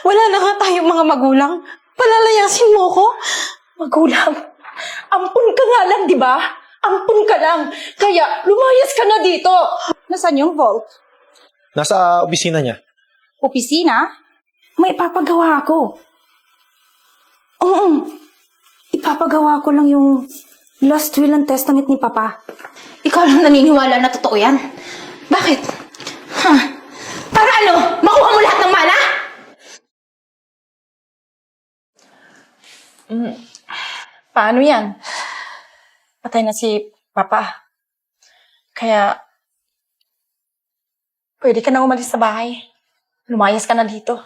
Wala na nga tayong mga magulang. Palalayasin mo ko? Magulang, ampun ka nga lang, di ba? Ampun ka lang. Kaya lumayas ka na dito. Nasaan yung vault? Nasa opisina niya. Opisina? May ipapagawa ako. Oo. Ipapagawa ko lang yung last will and testament ni Papa. Ikaw lang naniniwala na totoo yan? Bakit? Ha? Para ano? Makuha mo lahat ng mana? Paano yan? Patay na si Papa. Kaya, pwede ka na umalis sa bahay. Lumayas ka na dito.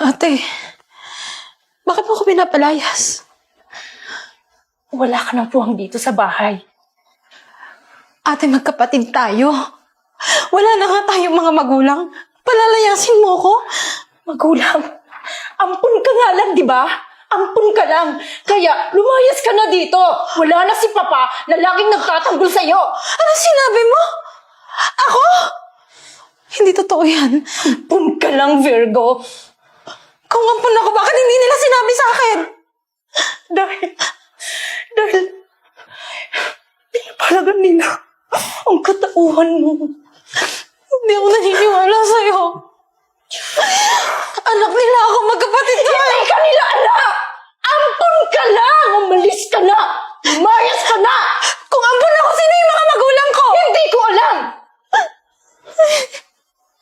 Ate, bakit mo ko pinapalayas? Wala ka nang puwang dito sa bahay. Ate, magkapatid tayo. Wala na nga tayong mga magulang. Palalayasin mo ko? Magulang, ampun ka nga lang, di ba? Ampun ka lang. Kaya lumayas ka na dito. Wala na si Papa na laging nagtatanggol sa'yo. Ano sinabi mo? Ako? Hindi totoo yan. Ampun ka lang, Virgo. Kung ampun ako, bakit hindi nila sinabi sa akin? Dahil, pinapalagan nila ang katauhan mo. Hindi ako naniniwala sa'yo. Anak nila ako, magkapatid ka. Hindi ka nila anak! Ampun ka lang! Umalis ka na! Lumayas ka na! Kung ampun ako, sino yung mga magulang ko? Hindi ko alam!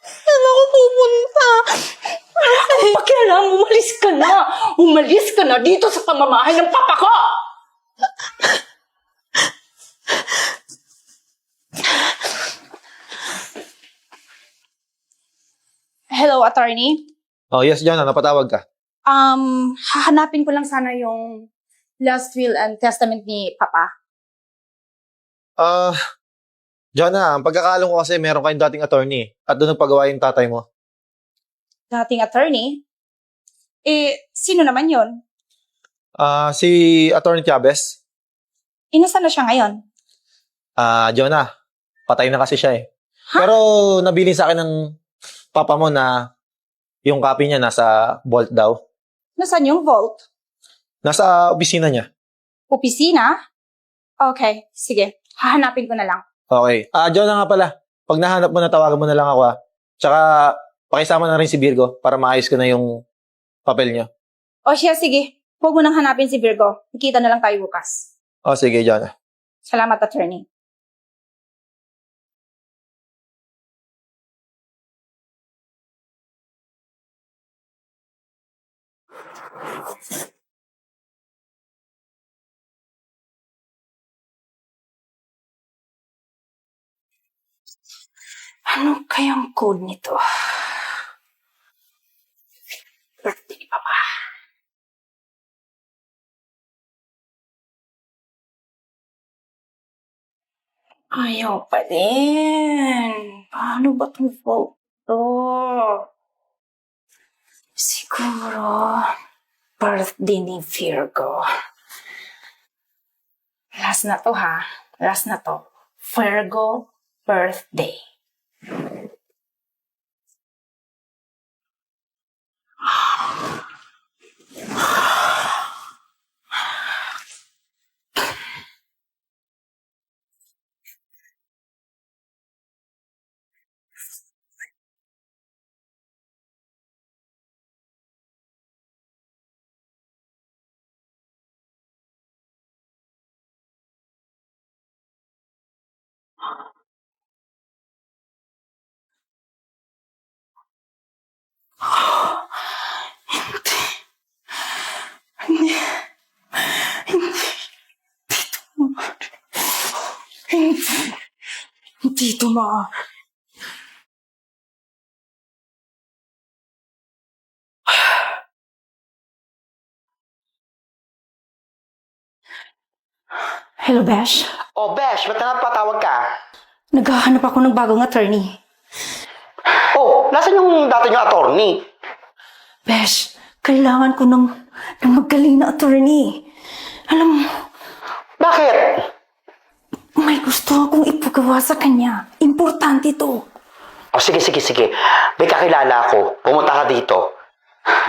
Saan ako pupunta? Wala akong pakialam. Umalis ka na! Umalis ka na dito sa pamamahay ng Papa ko! Hello, attorney? Oh, yes, Jonah. Napatawag ka. Hahanapin ko lang sana yung last will and testament ni Papa. Jonah, ang pagkakaalam ko kasi meron kayong dating attorney at doon nagpagawa yung tatay mo. Dating attorney? Sino naman yon? Si Attorney Chavez. Inasa na siya ngayon? Jonah, patay na kasi siya eh. Ha? Pero nabili sa akin ng papa mo na yung copy niya nasa vault daw. Nasaan yung vault? Nasa opisina niya. Opisina? Okay, sige. Hahanapin ko na lang. Okay. Jonah nga pala. Pag nahanap mo na, tawagan mo na lang ako Tsaka, pakisama na rin si Virgo para maayos ko na yung papel niyo. O siya, sige. Huwag mo nang hanapin si Virgo. Nakita na lang tayo bukas. Sige, Jonah. Salamat, attorney. Ano kayang code nito? Birthday ni Papa. Ayaw pa din. Paano ba itong vault to? Siguro, birthday ni Virgo. Last na to, ha? Last na to. Virgo birthday. Hindi. Hindi ito maaari. Hello, Besh. Oh, Besh, ba't napatawag ka? Naghahanap ako ng bagong attorney. Oh, nasan yung dati yung attorney? Besh, kailangan ko ng magaling na attorney. Alam mo, Bakit? may gusto akong ipagawa sa kanya. Importante to. Oh, sige. May kakilala ako. Pumunta ka dito.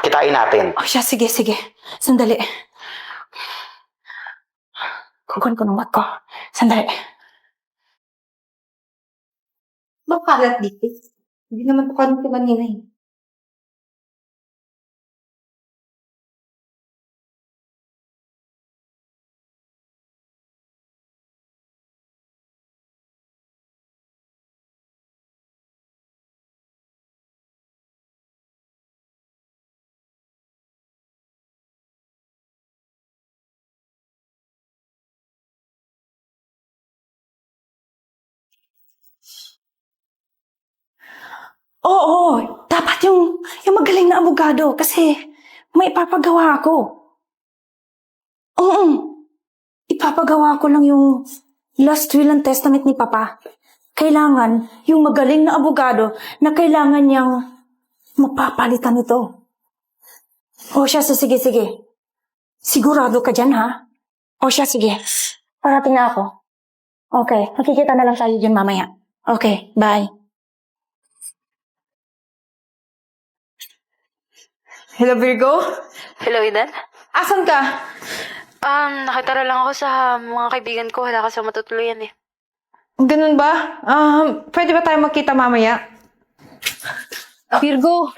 kitain natin. O siya, sige, sige. Sandali. Kukunin ko ng bag ko. Sandali. Makalat dito. Hindi naman kukunin ko kanina eh. Oo, dapat yung magaling na abogado kasi may ipapagawa ako. Oo, ipapagawa ko lang yung last will and testament ni Papa. Kailangan yung magaling na abogado na kailangan niyang mapapalitan ito. O siya, sige, sige. Sigurado ka dyan, ha? O siya, sige. Parating na ako. Okay, makikita na lang tayo dyan mamaya. Okay, bye. Hello, Virgo? Hello, Eden. Asan ka? Nakitara lang ako sa mga kaibigan ko. Wala kasi matutuluyan eh. Ganun ba? Pwede ba tayo magkita mamaya? Virgo!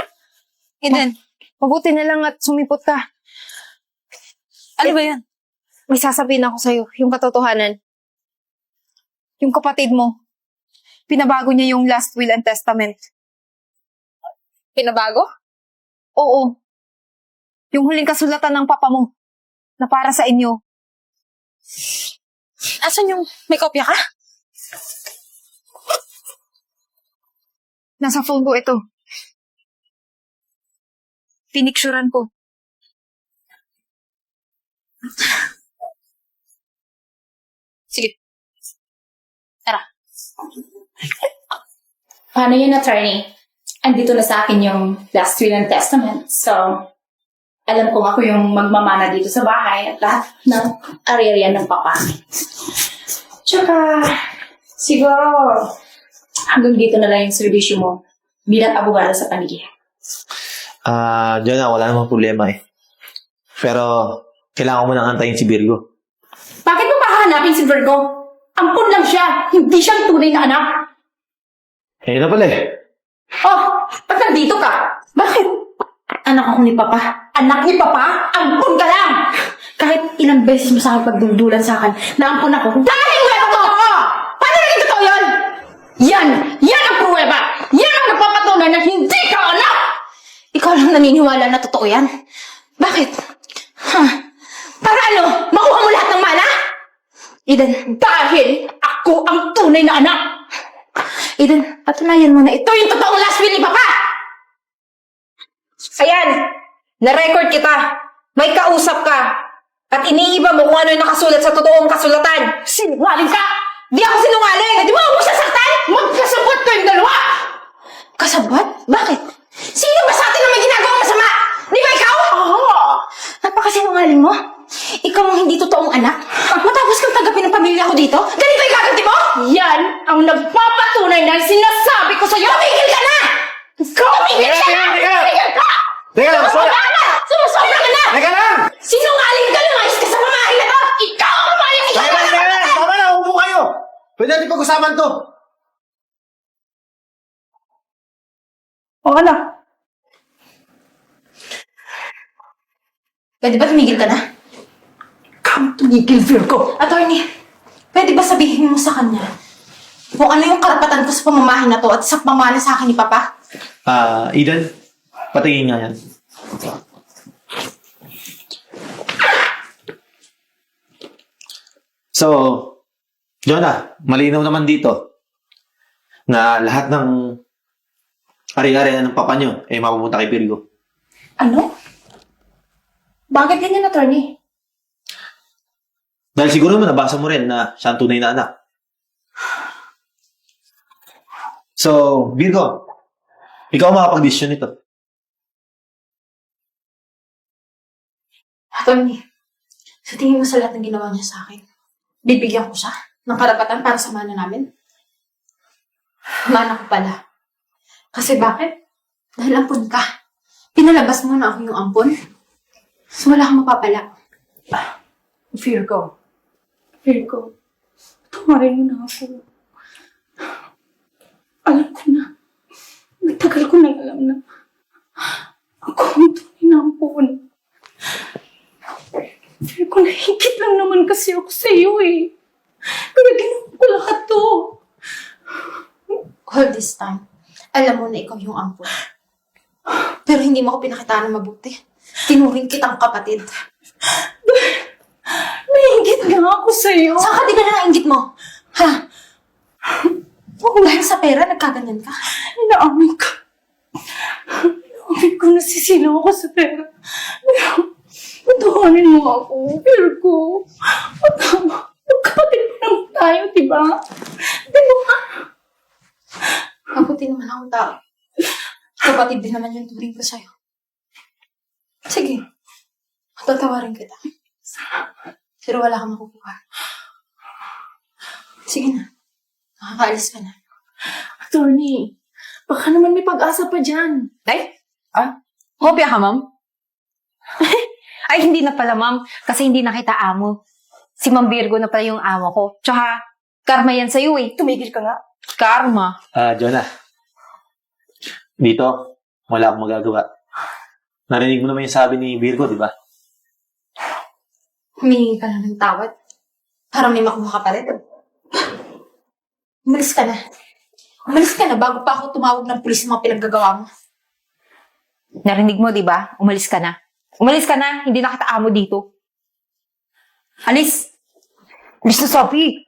Eden, mabuti na lang at sumipot ka. Ano ba yan? May sasabihin ako sa'yo, yung katotohanan. Yung kapatid mo, pinabago niya yung last will and testament. Pinabago? Oo. Yung huling kasulatan ng papa mo na para sa inyo. Asan yung may kopya ka? Nasa phone ko ito. Pinicturan ko. Sige. Tara. Paano yun, attorney? Andito na sa akin yung last will and testament. So, alam kong ako yung magmamana dito sa bahay at lahat ng area ng papa. Tsaka, siguro, hanggang dito na lang yung servisyo mo bilang abogado sa pamilya. Jonah, wala namang problema eh. Pero, kailangan mo nang antayin si Virgo. Bakit mo pahanapin si Virgo? Ampun lang siya, hindi siyang tunay na anak. Eh, na pala eh. Oh, ba't nandito ka? Bakit? Anak ako ni Papa. Anak ni Papa? Ampun ka lang! Kahit ilang beses mo sa akin pagduldulan sa akin, naampun ako. Dahil nga totoo! Paano naging totoo yun? Yan! Yan ang pruweba! Yan ang nagpapatunay na hindi ka anak! Ikaw lang naniniwala na totoo yan? Bakit? Para ano? Makuha mo lahat ng mana? Eden, dahil ako ang tunay na anak! Eden, patunayan mo na ito yung totoong last will ni Papa! Ayan! Na-record kita! May kausap ka! At iniiba mo kung ano yung nakasulat sa totoong kasulatan! Sinungaling ka! Di ako sinungaling! Di mo ako sasaktan? Magkasabot kayong dalawa! Kasabot? Bakit? Sino ba sa atin na may ginagawang masama? Di ba ikaw? Oo! Napakasinungaling mo. Ikaw ang hindi totoong anak. Matapos kang tanggapin ng pamilya ko dito, ganito yung gaganti mo? Yan ang nagpapatunay na sinasabi ko sa'yo. Tumigil ka na! Tumigil ka na! Tumigil ka! Teka lang, sorry! Sumusobra ka na! Teka lang! Sinungaling ka! Lumayas ka sa pamahay na to! Ikaw ang lumayas! Ikaw Teka lang, teka lang! Tama na, upo kayo! Pwede natin pag-usapan to. O ano? Pwede ba tumigil ka na? Come tumigil, Virgo! Attorney, pwede ba sabihin mo sa kanya kung ano yung karapatan ko sa pamamahay na to at sa pamana sa akin ni Papa? Eden, patingin nga yan. So, Jonah, malinaw naman dito na lahat ng ari-ari ng papa nyo ay mapupunta kay Virgo. Ano? Bakit ganyan, attorney? Dahil siguro naman nabasa mo rin na siya ang tunay na anak. So, Virgo, ikaw ang makapag-desisyon nito. Attorney, sa tingin mo sa lahat ng ginawa niya sa akin, bibigyan ko siya ng karapatan para sa mana namin? Mana ko pala. Kasi bakit? Dahil ampun ka. Pinalabas mo na ako yung ampon? So wala kang mapapala. Virgo. Virgo. Tumarin mo na ako. Alam ko na. Matagal ko nang alam na. Ako ang tunay na ampon. Virgo, nahigit lang naman kasi ako sa iyo eh. Kaya ginawa ko lahat to. All this time, alam mo na ikaw yung ampon. Pero hindi mo ako pinakitaan ng mabuti. Tinuring kitang kapatid. Nahigit nga ako sa iyo. Saan ka din na nainggit mo? Ha? Dahil sa pera, nagkaganyan ka? Inaamin ko. Inaamin ko nasisilo ako sa pera. Pero, patawanin mo ako, Virgo. Magkapatid pa naman tayo, di ba? Di ba? Mabuti naman akong tao. Kapatid din naman yung turing ko sa'yo. Sige. Matatawarin kita. Pero wala kang makukuha. Sige na. Nakakaalis ka na. Attorney, baka naman may pag-asa pa dyan. Ay? Hopya ka, ma'am? Ay, hindi na pala, ma'am. Kasi hindi na kita amo. Si Ma'am Virgo na pala yung amo ko. Tsaka, karma yan sa'yo eh. Tumigil ka nga. Karma. Jonah. Dito, wala akong magagawa. Narinig mo naman yung sabi ni Virgo, di ba? Humingi ka lang ng tawad. Para may makuha ka pa rin. Umalis ka na. Umalis ka na bago pa ako tumawag ng pulis ng mga pinaggagawa mo. Narinig mo, di ba? Umalis ka na. Umalis ka na. Hindi na kita amo dito. Alis! Alis na, Sophie!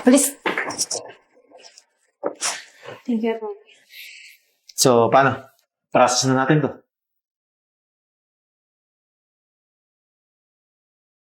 Alis! Thank you. So, paano? Process na natin to.